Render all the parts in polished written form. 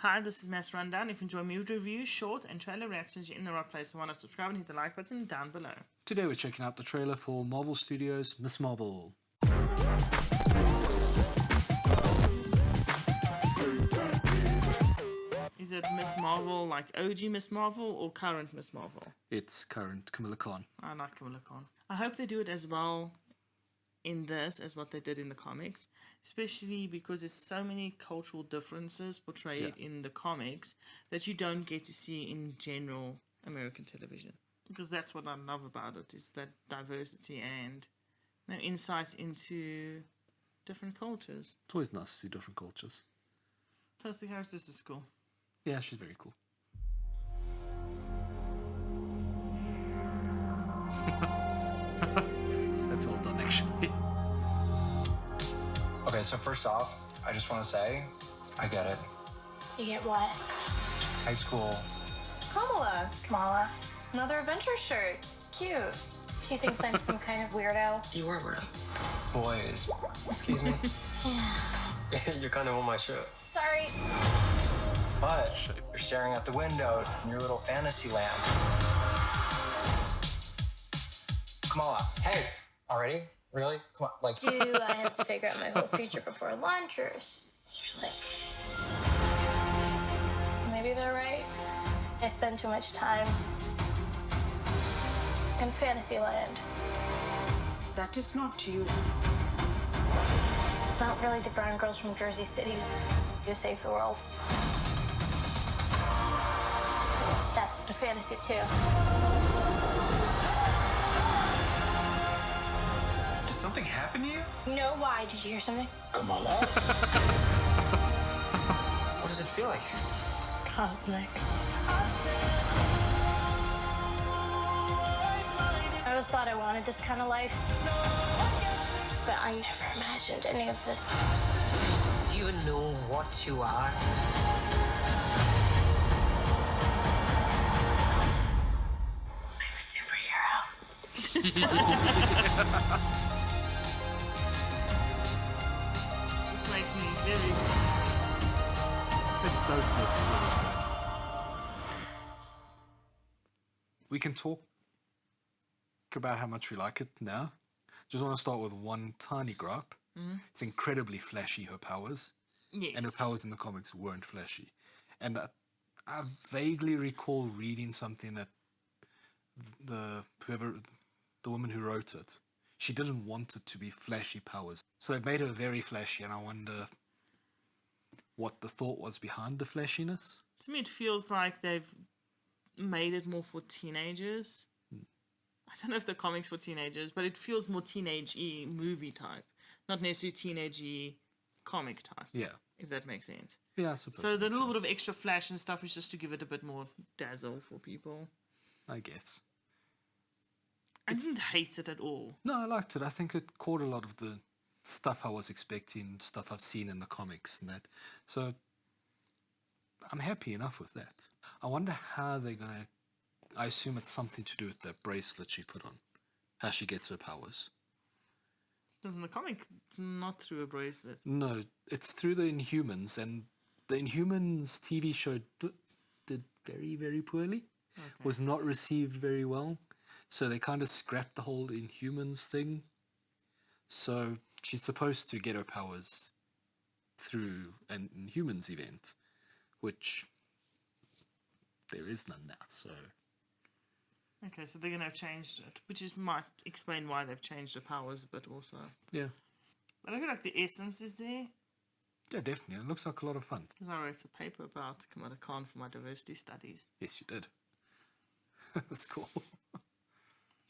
Hi, this is Mass Rundown. If you enjoy movie reviews, short, and trailer reactions, you're in the right place. So why not subscribe and hit the like button down below. Today we're checking out the trailer for Marvel Studios' Miss Marvel. Is it Miss Marvel like OG Miss Marvel or current Miss Marvel? It's current Kamala Khan. I like Kamala Khan. I hope they do it as well in this as what they did in the comics, especially because there's so many cultural differences portrayed in the comics that you don't get to see in general American television. Because that's what I love about it, is that diversity and insight into different cultures. It's always nice to see different cultures. Plus the characters is cool. Yeah, she's very cool. That's all done, actually. Okay, so first off, I just want to say, I get it. You get what? High school. Kamala. Another adventure shirt. Cute. She thinks I'm some kind of weirdo. You are weirdo. Boys. Excuse me? You're kind of on my shirt. Sorry. But you're staring out the window in your little fantasy land. Kamala, hey! Already? Really? Come on, like... Do I have to figure out my whole future before lunch, or is there like... Maybe they're right. I spend too much time in fantasy land. That is not you. It's not really the brown girls from Jersey City who save the world. That's a fantasy too. Did something happen to you? No, why? Did you hear something? Kamala? What does it feel like? Cosmic. I always thought I wanted this kind of life, but I never imagined any of this. Do you even know what you are? I'm a superhero. This makes me very excited. It does look really good. We can talk about how much we like it now. Just want to start with one tiny gripe. It's incredibly flashy, her powers. Yes. And her powers in the comics weren't flashy. And I vaguely recall reading something that the woman who wrote it, she didn't want it to be flashy powers. So they made her very flashy, and I wonder what the thought was behind the flashiness. To me, it feels like they've made it more for teenagers. I don't know if the comics for teenagers, but it feels more teenage-y movie type, not necessarily teenage-y comic type. Yeah. If that makes sense. Yeah, I suppose. So it the makes little bit sense. of extra flash and stuff is just to give it a bit more dazzle for people. I guess. I didn't hate it at all. No, I liked it. I think it caught a lot of the stuff I was expecting, stuff I've seen in the comics and that. So I'm happy enough with that. I wonder how they're going to... I assume it's something to do with that bracelet she put on. How she gets her powers. Because in the comic, it's not through a bracelet. No, it's through the Inhumans, and the Inhumans TV show did very, very poorly. Okay. Was not received very well. So they kind of scrapped the whole Inhumans thing. So she's supposed to get her powers through an Inhumans event, which there is none now, so... Okay, so they're going to have changed it, which might explain why they've changed the powers a bit also. Yeah. But I feel like the essence is there. Yeah, definitely. It looks like a lot of fun. Because I wrote a paper about Kamala Khan for my diversity studies. Yes, you did. That's cool.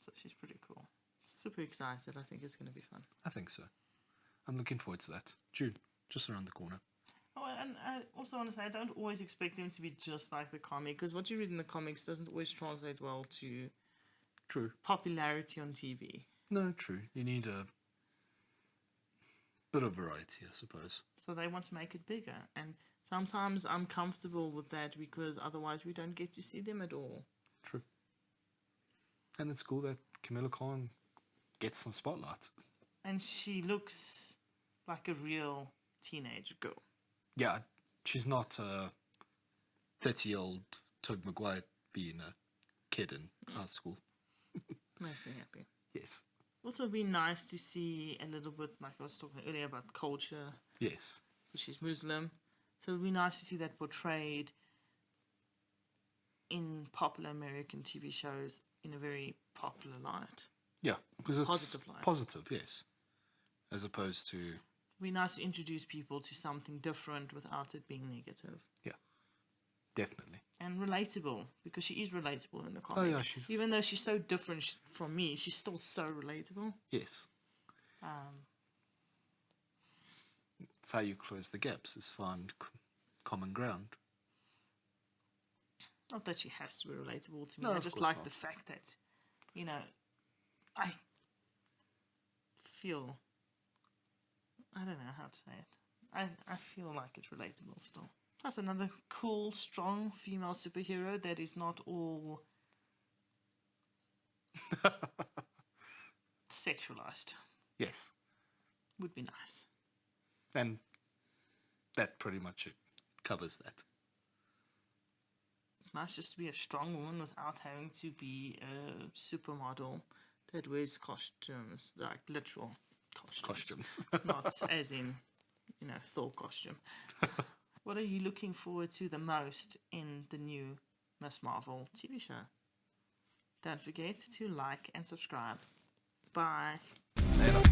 So she's pretty cool. Super excited. I think it's going to be fun. I think so. I'm looking forward to that. June, just around the corner. Oh, and I also want to say I don't always expect them to be just like the comic, because what you read in the comics doesn't always translate well to True. popularity on TV. No, true. You need a bit of variety, I suppose. So they want to make it bigger. And sometimes I'm comfortable with that because otherwise we don't get to see them at all. True. And it's cool that Kamala Khan gets some spotlight. And she looks like a real teenage girl. Yeah, she's not 30-year-old Tobey Maguire being a kid in high school. Makes me happy. Yes. Also, it'd be nice to see a little bit, like I was talking earlier about culture. Yes. She's Muslim, so it'd be nice to see that portrayed in popular American TV shows in a very popular light. Yeah, because it's Positive light. positive, yes. As opposed to... It'd be nice to introduce people to something different without it being negative. Yeah, definitely. And relatable, because she is relatable in the comic. Oh, yeah, she's... Even though she's so different from me, she's still so relatable. Yes. It's how you close the gaps, is find common ground. Not that she has to be relatable to me. No, I of just course like not. the fact that, you know, I feel... I don't know how to say it. I feel like it's relatable still. Plus another cool, strong female superhero that is not all sexualized. Yes. Would be nice. And that pretty much covers that. It's nice just to be a strong woman without having to be a supermodel that wears costumes, like literal costumes. Not as in, you know, Thor costume. What are you looking forward to the most in the new Miss Marvel TV show? Don't forget to like and subscribe. Bye. Later.